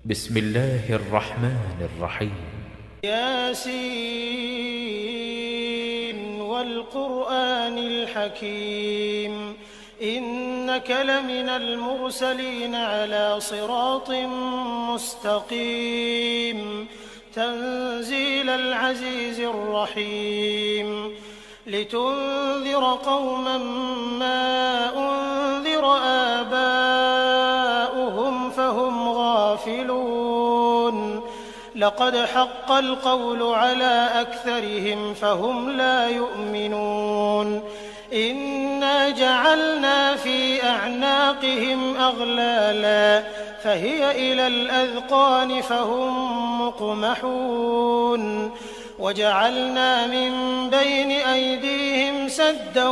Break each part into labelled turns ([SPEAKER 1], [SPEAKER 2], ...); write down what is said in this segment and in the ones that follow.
[SPEAKER 1] بسم الله الرحمن الرحيم.
[SPEAKER 2] ياسين والقرآن الحكيم إنك لمن المرسلين على صراط مستقيم تنزيل العزيز الرحيم لتنذر قوما ما أنذر آباؤهم فهم غافلون لقد حق القول على أكثرهم فهم لا يؤمنون إنا جعلنا في أعناقهم أغلالا فهي إلى الأذقان فهم مقمحون وجعلنا من بين أيديهم سدا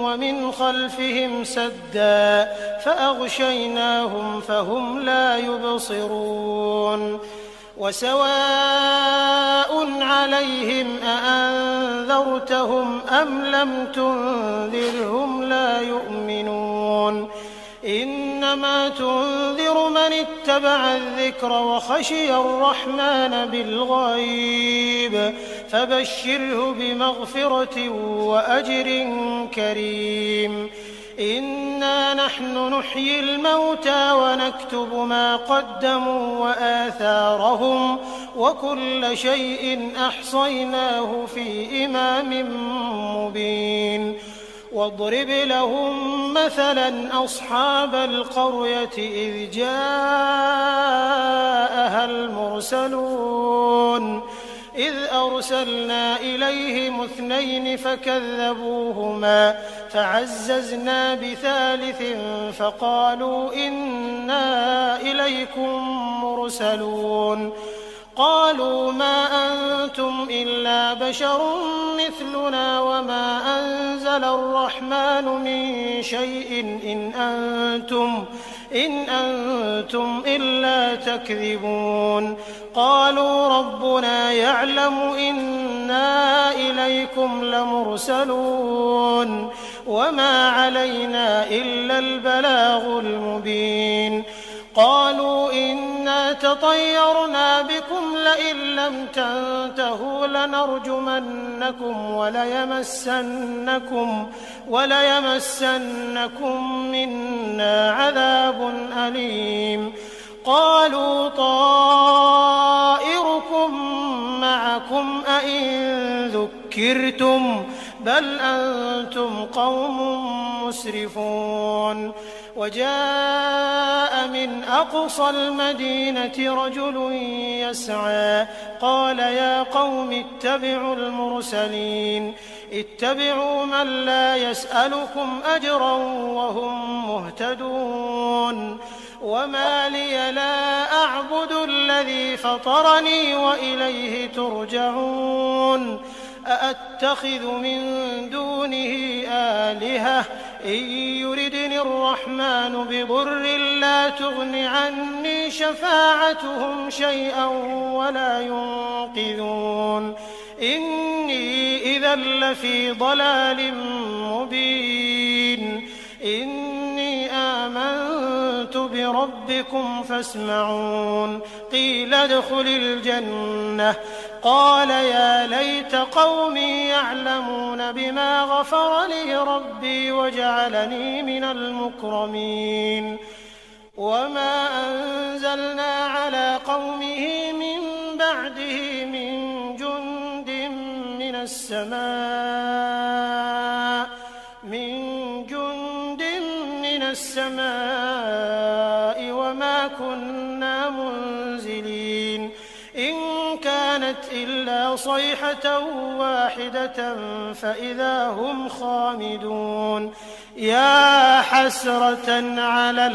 [SPEAKER 2] ومن خلفهم سدا فأغشيناهم فهم لا يبصرون وسواء عليهم أأنذرتهم أم لم تنذرهم لا يؤمنون إنما تنذر من اتبع الذكر وخشي الرحمن بالغيب فبشره بمغفرة وأجر كريم إنا نحن نحيي الموتى ونكتب ما قدموا وآثارهم وكل شيء أحصيناه في إمام مبين واضرب لهم مثلا أصحاب القرية إذ جاءها المرسلون إذ أرسلنا إليهم 2 فكذبوهما فعززنا بثالث فقالوا إنا إليكم مرسلون قالوا ما أنتم إلا بشر مثلنا وما أنزل الرحمن من شيء إن أنتم إلا تكذبون قالوا ربنا يعلم إنا إليكم لمرسلون وما علينا إلا البلاغ المبين قالوا إنا تطيرنا بكم لئن لم تنتهوا لنرجمنكم وليمسنكم منا عذاب أليم قالوا طائركم معكم أئن ذكرتم بل أنتم قوم مسرفون وجاء من أقصى المدينة رجل يسعى قال يا قوم اتبعوا المرسلين اتبعوا من لا يسألكم أجرا وهم مهتدون وما لي لا أعبد الذي فطرني وإليه ترجعون أأتخذ من دونه آلهة إن يردني الرحمن بضر لا تغن عني شفاعتهم شيئا ولا ينقذون إني إذا لفي ضلال مبين إني آمنت بربكم فاسمعون قيل ادخل الجنة قال يا ليت قومي يعلمون بما غفر لي ربي وجعلني من المكرمين وما أنزلنا على قومه من بعده من جند من السماء وما كنا منزلين إن كانت إلا صيحة واحدة فإذا هم خامدون يا حسرة على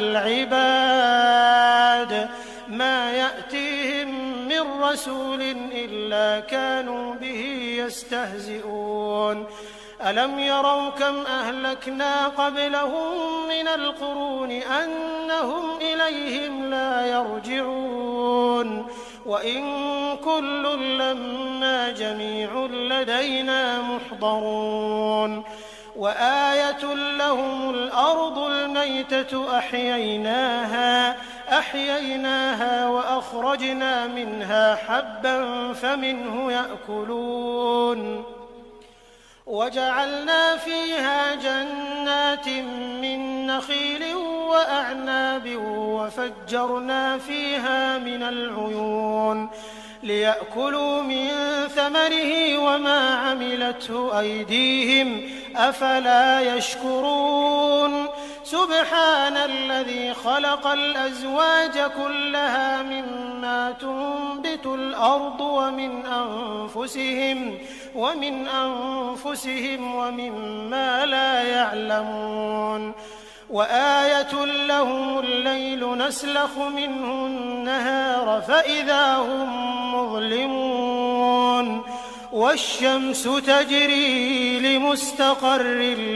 [SPEAKER 2] العباد ما يأتيهم من رسول إلا كانوا به يستهزئون ألم يروا كم أهلكنا قبلهم من القرون أنهم إليهم لا يرجعون وإن كل لما جميع لدينا محضرون وآية لهم الأرض الميتة أحييناها فأخرجنا منها حبا فمنه يأكلون وجعلنا فيها جنات من نخيل وأعناب وفجرنا فيها من العيون ليأكلوا من ثمره وما عملته أيديهم أفلا يشكرون سبحان الذي خلق الأزواج كلها مما تنبت الأرض ومن أنفسهم ومما لا يعلمون وآية لهم الليل نسلخ منه النهار فإذا هم مظلمون والشمس تجري لمستقر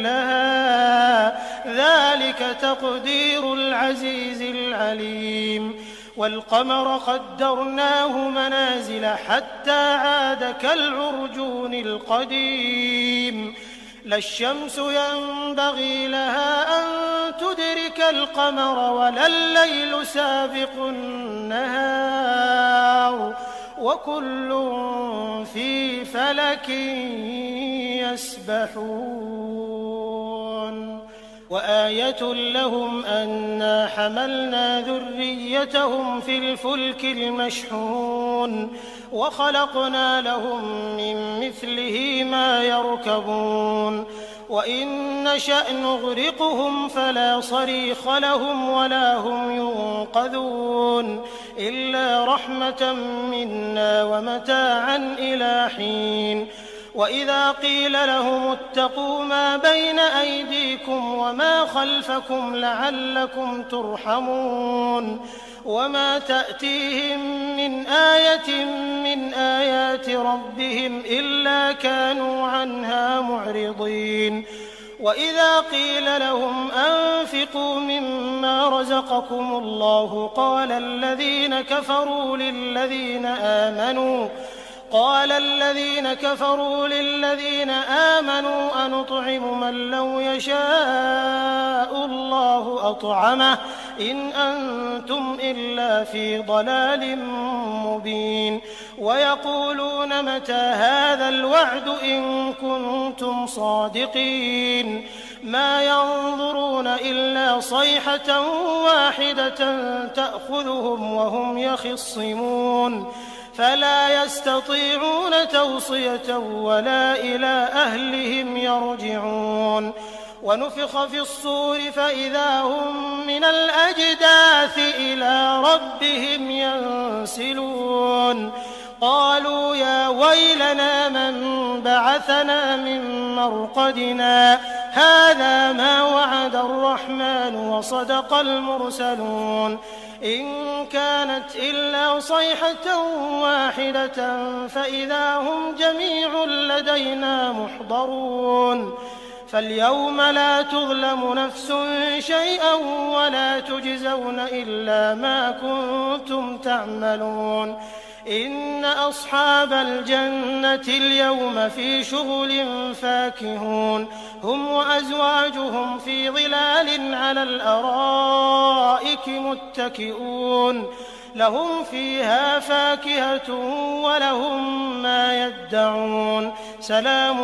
[SPEAKER 2] لها ذلك تقدير العزيز العليم والقمر قدرناه منازل حتى عاد كالعرجون القديم لا الشمس ينبغي لها أن تدرك القمر ولا الليل سابق النهار وكل في فلك يسبحون وآية لهم أنا حملنا ذريتهم في الفلك المشحون وخلقنا لهم من مثله ما يركبون وإن نشأ نغرقهم فلا صريخ لهم ولا هم ينقذون إلا رحمة منا ومتاعا إلى حين وإذا قيل لهم اتقوا ما بين أيديكم وما خلفكم لعلكم ترحمون وما تأتيهم من آية من آيات ربهم إلا كانوا عنها معرضين وإذا قيل لهم أنفقوا مما رزقكم الله قال الذين كفروا للذين آمنوا أنطعم من لو يشاء الله أطعمه إن أنتم إلا في ضلال مبين ويقولون متى هذا الوعد إن كنتم صادقين ما ينظرون إلا صيحة واحدة تأخذهم وهم يخصمون فلا يستطيعون توصية ولا إلى أهلهم يرجعون ونفخ في الصور فإذا هم من الأجداث إلى ربهم ينسلون قالوا يا ويلنا من بعثنا من مرقدنا هذا ما وعد الرحمن وصدق المرسلون إن كانت إلا صيحة واحدة فإذا هم جميع لدينا محضرون فاليوم لا تظلم نفس شيئا ولا تجزون إلا ما كنتم تعملون إن أصحاب الجنة اليوم في شغل فاكهون هم وأزواجهم في ظلال على الأرائك متكئون لهم فيها فاكهة ولهم ما يدعون سلام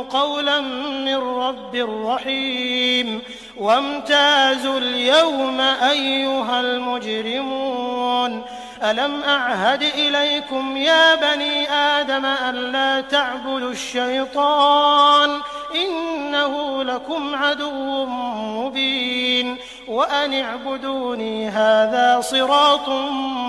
[SPEAKER 2] قولا من رب رحيم وامتازوا اليوم أيها المجرمون ألم أعهد إليكم يا بني آدم ألا تعبدوا الشيطان إنه لكم عدو مبين وأن اعبدوني هذا صراط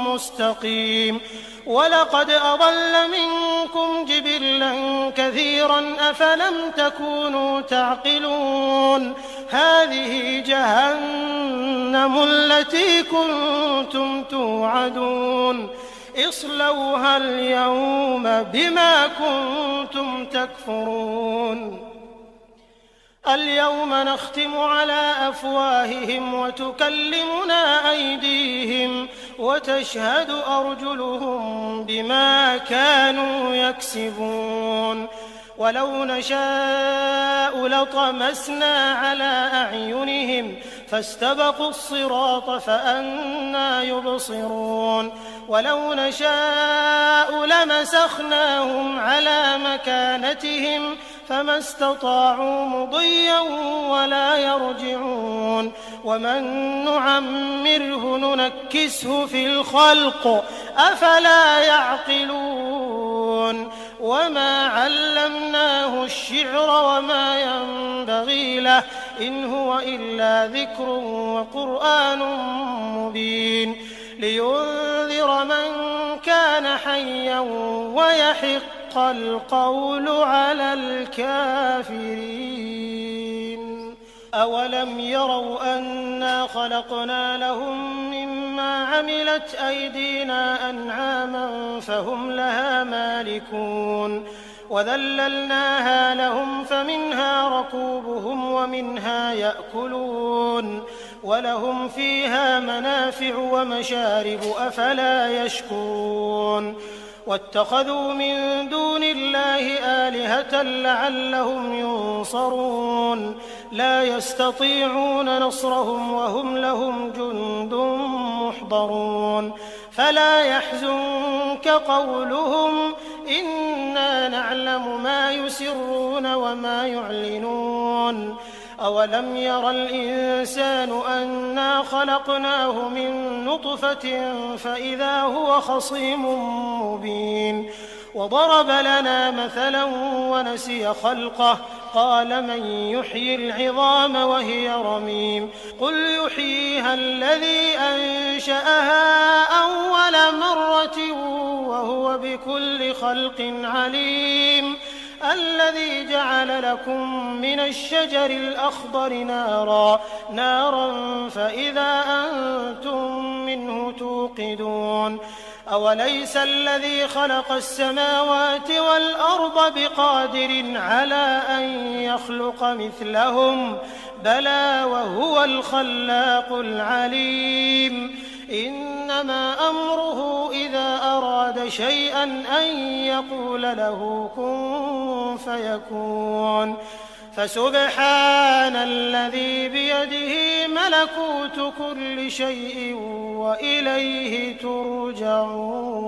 [SPEAKER 2] مستقيم ولقد أضل منكم جبلا كثيرا أفلم تكونوا تعقلون هذه جهنم التي كنتم توعدون اصلوها اليوم بما كنتم تكفرون اليوم نختم على أفواههم وتكلمنا أيديهم وتشهد أرجلهم بما كانوا يكسبون ولو نشاء لطمسنا على أعينهم فاستبقوا الصراط فأنى يبصرون ولو نشاء لمسخناهم على مكانتهم فما استطاعوا مضيا ولا يرجعون ومن نعمره ننكسه في الخلق أفلا يعقلون وما علمناه الشعر وما ينبغي له إن هو إلا ذكر وقرآن مبين لينذر من كان حيا ويحق القول على الكافرين أولم يروا أنا خلقنا لهم مما عملت أيدينا أنعاما فهم لها مالكون وذللناها لهم فمنها ركوبهم ومنها يأكلون ولهم فيها منافع ومشارب أفلا يشكرون واتخذوا من دون الله آلهة لعلهم ينصرون لا يستطيعون نصرهم وهم لهم جند محضرون فلا يحزنك قولهم إنا نعلم ما يسرون وما يعلنون أولم ير الإنسان أنا خلقناه من نطفة فإذا هو خصيم مبين وضرب لنا مثلا ونسي خلقه قال من يحيي العظام وهي رميم قل يحييها الذي أنشأها أول مرة وهو بكل خلق عليم الذي جعل لكم من الشجر الأخضر نارا فإذا أنتم منه توقدون أوليس الذي خلق السماوات والأرض بقادر على أن يخلق مثلهم بلى وهو الخلاق العليم إنما أمره إذا أراد شيئا أن يقول له كن فيكون فسبحان الذي بيده ملكوت كل شيء وإليه ترجعون